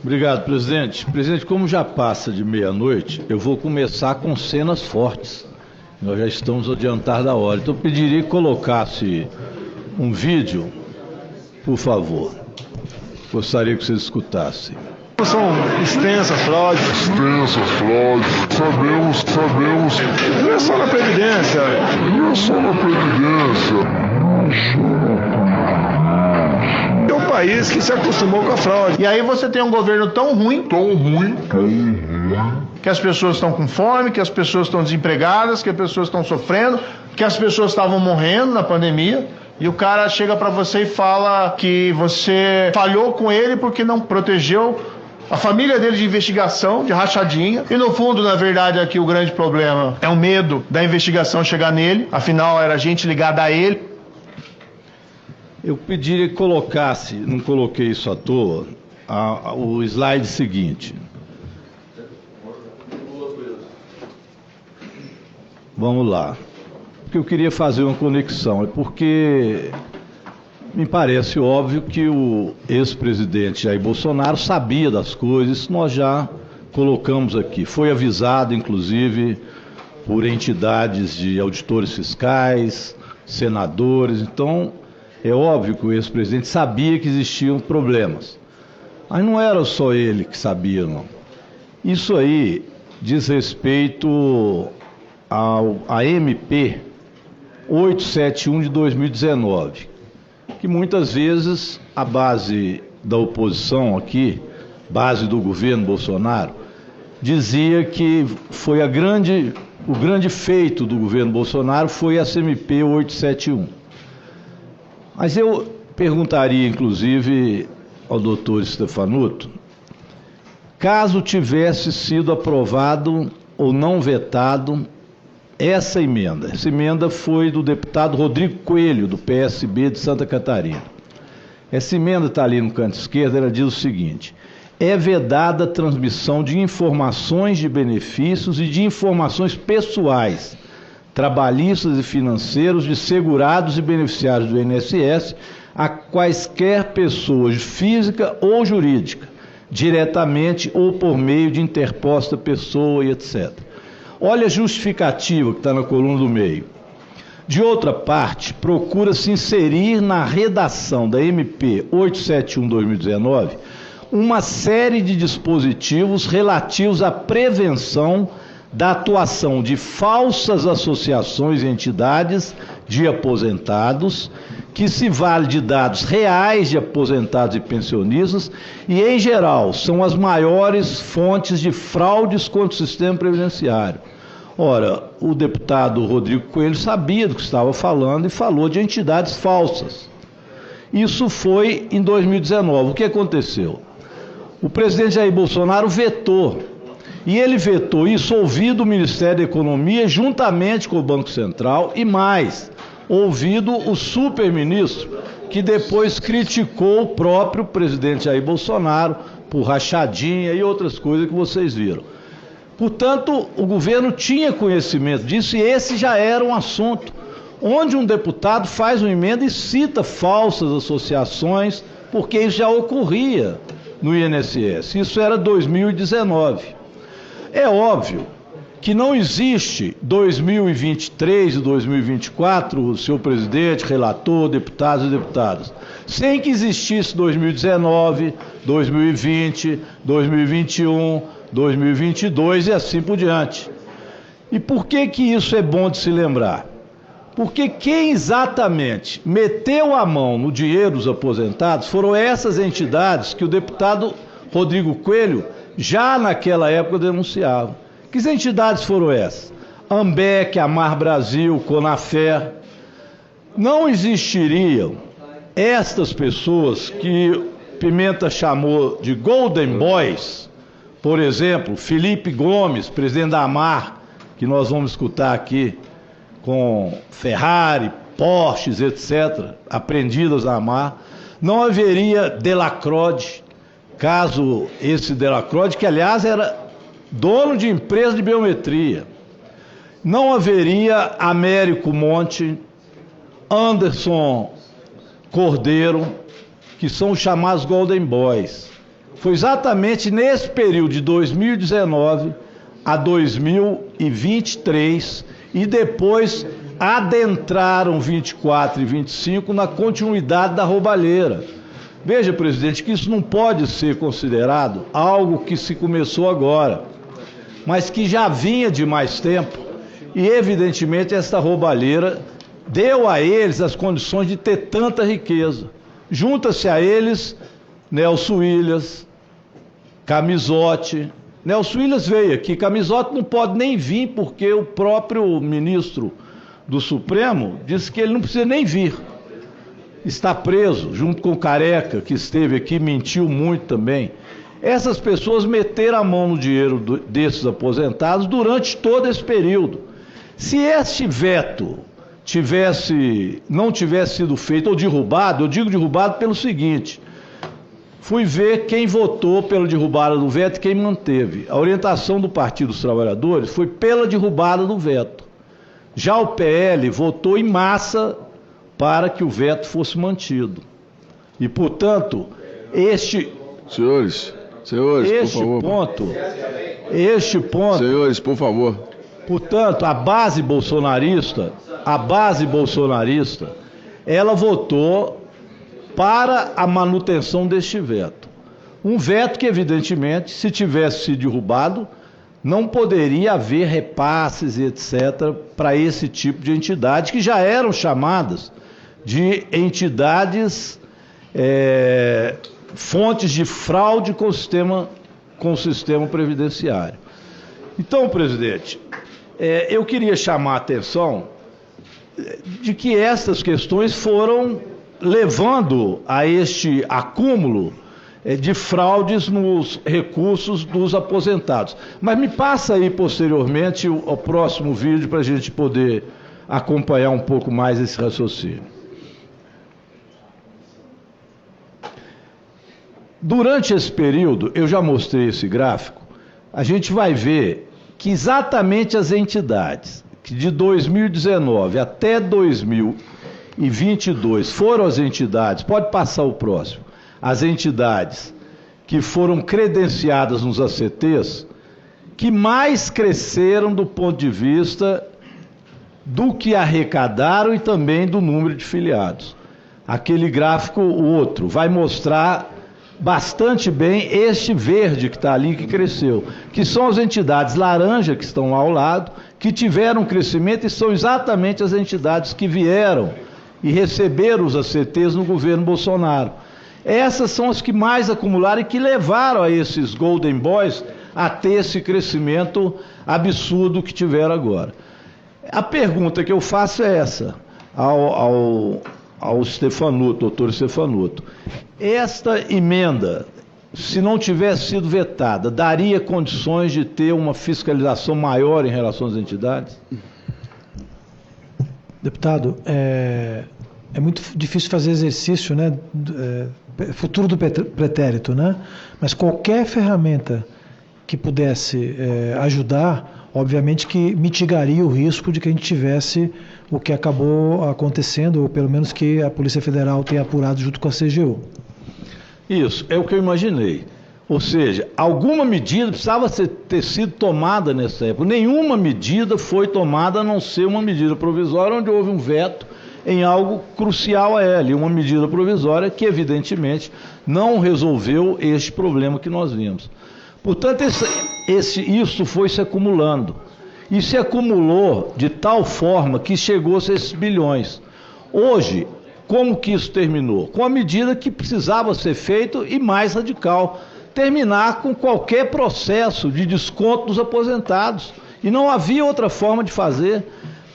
Obrigado, presidente. Presidente, como já passa de meia-noite, eu vou começar com cenas fortes. Nós já estamos adiantar da hora. Então, eu pediria que colocasse um vídeo, por favor. Gostaria que vocês escutassem. São extensas fraudes. Sabemos. Não é só na Previdência. É um país que se acostumou com a fraude. E aí você tem um governo tão ruim, que as pessoas estão com fome, que as pessoas estão desempregadas, que as pessoas estão sofrendo, que as pessoas estavam morrendo na pandemia. E o cara chega pra você e fala que você falhou com ele porque não protegeu a família dele de investigação, de rachadinha. E no fundo, na verdade, aqui o grande problema é o medo da investigação chegar nele. Afinal, era gente ligada a ele. Eu pediria que colocasse, não coloquei isso à toa, o slide seguinte. Vamos lá. Porque eu queria fazer uma conexão, é porque me parece óbvio que o ex-presidente Jair Bolsonaro sabia das coisas, isso nós já colocamos aqui. Foi avisado, inclusive, por entidades de auditores fiscais, senadores, então é óbvio que o ex-presidente sabia que existiam problemas. Mas não era só ele que sabia, não. Isso aí diz respeito à MP 871 de 2019, que muitas vezes a base da oposição aqui, base do governo Bolsonaro, dizia que foi o grande feito do governo Bolsonaro foi essa MP 871. Mas eu perguntaria, inclusive, ao doutor Stefanuto, caso tivesse sido aprovado ou não vetado essa emenda foi do deputado Rodrigo Coelho, do PSB de Santa Catarina. Essa emenda está ali no canto esquerdo, ela diz o seguinte: é vedada a transmissão de informações de benefícios e de informações pessoais, trabalhistas e financeiros de segurados e beneficiários do INSS a quaisquer pessoas física ou jurídica, diretamente ou por meio de interposta pessoa e etc. Olha a justificativa que está na coluna do meio. De outra parte, procura-se inserir na redação da MP 871/2019 uma série de dispositivos relativos à prevenção da atuação de falsas associações e entidades de aposentados, que se vale de dados reais de aposentados e pensionistas e, em geral, são as maiores fontes de fraudes contra o sistema previdenciário. Ora, o deputado Rodrigo Coelho sabia do que estava falando e falou de entidades falsas. Isso foi em 2019. O que aconteceu? O presidente Jair Bolsonaro vetou. E ele vetou isso ouvido o Ministério da Economia juntamente com o Banco Central e mais, ouvido o superministro, que depois criticou o próprio presidente Jair Bolsonaro por rachadinha e outras coisas que vocês viram. Portanto, o governo tinha conhecimento disso e esse já era um assunto onde um deputado faz uma emenda e cita falsas associações, porque isso já ocorria no INSS. Isso era 2019. É óbvio que não existe 2023 e 2024, senhor presidente, relator, deputados e deputadas, sem que existisse 2019, 2020, 2021, 2022 e assim por diante. E por que isso é bom de se lembrar? Porque quem exatamente meteu a mão no dinheiro dos aposentados foram essas entidades que o deputado Rodrigo Coelho já naquela época denunciava. Que entidades foram essas? AMBEC, Amar Brasil, Conafer. Não existiriam estas pessoas que Pimenta chamou de Golden Boys, por exemplo, Felipe Gomes, presidente da Amar, que nós vamos escutar aqui, com Ferrari, Porsches, etc., apreendidas na Amar. Não haveria Delacrode, caso esse Delacrode, que aliás era dono de empresa de biometria. Não haveria Américo Monte, Anderson Cordeiro, que são os chamados Golden Boys. Foi exatamente nesse período de 2019 a 2023 e depois adentraram 24 e 25 na continuidade da roubalheira. Veja, presidente, que isso não pode ser considerado algo que se começou agora, mas que já vinha de mais tempo e, evidentemente, essa roubalheira deu a eles as condições de ter tanta riqueza. Junta-se a eles Nelson Williams, Camizotti. Nelson Williams veio aqui, Camizotti não pode nem vir porque o próprio ministro do Supremo disse que ele não precisa nem vir. Está preso, junto com o Careca, que esteve aqui, mentiu muito também. Essas pessoas meteram a mão no dinheiro desses aposentados durante todo esse período. Se este veto não tivesse sido feito ou derrubado, eu digo derrubado pelo seguinte: fui ver quem votou pela derrubada do veto e quem manteve. A orientação do Partido dos Trabalhadores foi pela derrubada do veto. Já o PL votou em massa para que o veto fosse mantido. E, portanto, Senhores, por favor. Este ponto... Senhores, por favor. Portanto, a base bolsonarista, ela votou para a manutenção deste veto. Um veto que, evidentemente, se tivesse sido derrubado, não poderia haver repasses e etc. para esse tipo de entidade, que já eram chamadas de entidades fontes de fraude com o sistema previdenciário. Então, presidente, eu queria chamar a atenção de que essas questões foram levando a este acúmulo de fraudes nos recursos dos aposentados. Mas me passa aí posteriormente o próximo vídeo para a gente poder acompanhar um pouco mais esse raciocínio. Durante esse período, eu já mostrei esse gráfico, a gente vai ver que exatamente as entidades que de 2019 até 2022 foram as entidades, pode passar o próximo, as entidades que foram credenciadas nos ACTs, que mais cresceram do ponto de vista do que arrecadaram e também do número de filiados. Aquele gráfico, o outro, vai mostrar bastante bem este verde que está ali, que cresceu, que são as entidades laranja que estão lá ao lado, que tiveram crescimento e são exatamente as entidades que vieram e receberam os ACTs no governo Bolsonaro. Essas são as que mais acumularam e que levaram a esses Golden Boys a ter esse crescimento absurdo que tiveram agora. A pergunta que eu faço é essa ao Stefanuto, doutor Stefanuto. Esta emenda, se não tivesse sido vetada, daria condições de ter uma fiscalização maior em relação às entidades? Deputado, é muito difícil fazer exercício, né, futuro do pretérito, né? Mas qualquer ferramenta que pudesse ajudar, obviamente que mitigaria o risco de que a gente tivesse o que acabou acontecendo, ou pelo menos que a Polícia Federal tenha apurado junto com a CGU. Isso, é o que eu imaginei. Ou seja, alguma medida precisava ter sido tomada nessa época. Nenhuma medida foi tomada, a não ser uma medida provisória, onde houve um veto em algo crucial a ela, e uma medida provisória que, evidentemente, não resolveu este problema que nós vimos. Portanto, isso foi se acumulando. E se acumulou de tal forma que chegou-se a esses bilhões. Hoje, como que isso terminou? Com a medida que precisava ser feita e mais radical, terminar com qualquer processo de desconto dos aposentados. E não havia outra forma de fazer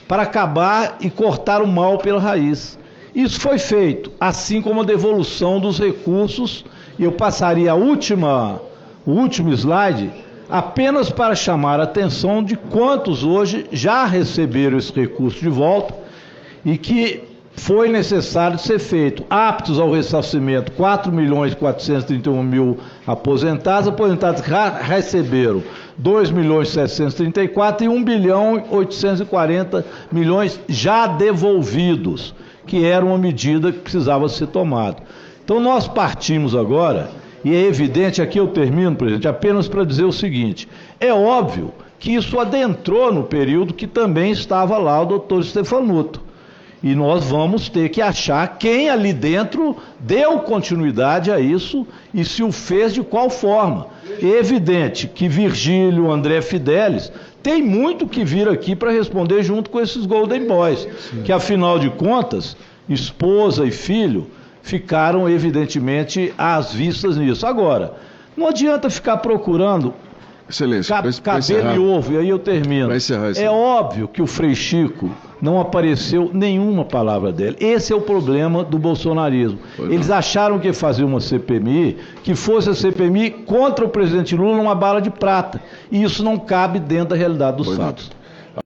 para acabar e cortar o mal pela raiz. Isso foi feito, assim como a devolução dos recursos, e eu passaria o último slide, apenas para chamar a atenção de quantos hoje já receberam esse recurso de volta e que foi necessário ser feito. Aptos ao ressarcimento, 4.431.000 aposentados que receberam 2.734.000 e 1.840.000 já devolvidos, que era uma medida que precisava ser tomada. Então nós partimos agora E é evidente, aqui eu termino, presidente, apenas para dizer o seguinte: é óbvio que isso adentrou no período que também estava lá o doutor Stefanuto. E nós vamos ter que achar quem ali dentro deu continuidade a isso e se o fez de qual forma. É evidente que Virgílio, André Fidelis, tem muito que vir aqui para responder junto com esses Golden Boys, que afinal de contas, esposa e filho ficaram evidentemente às vistas nisso. Agora, não adianta ficar procurando Excelência, cabelo e ovo, e aí eu termino. É óbvio que o Frei Chico não apareceu nenhuma palavra dele. Esse é o problema do bolsonarismo. Eles acharam que fazer uma CPMI, que fosse a CPMI contra o presidente Lula, uma bala de prata. E isso não cabe dentro da realidade dos fatos.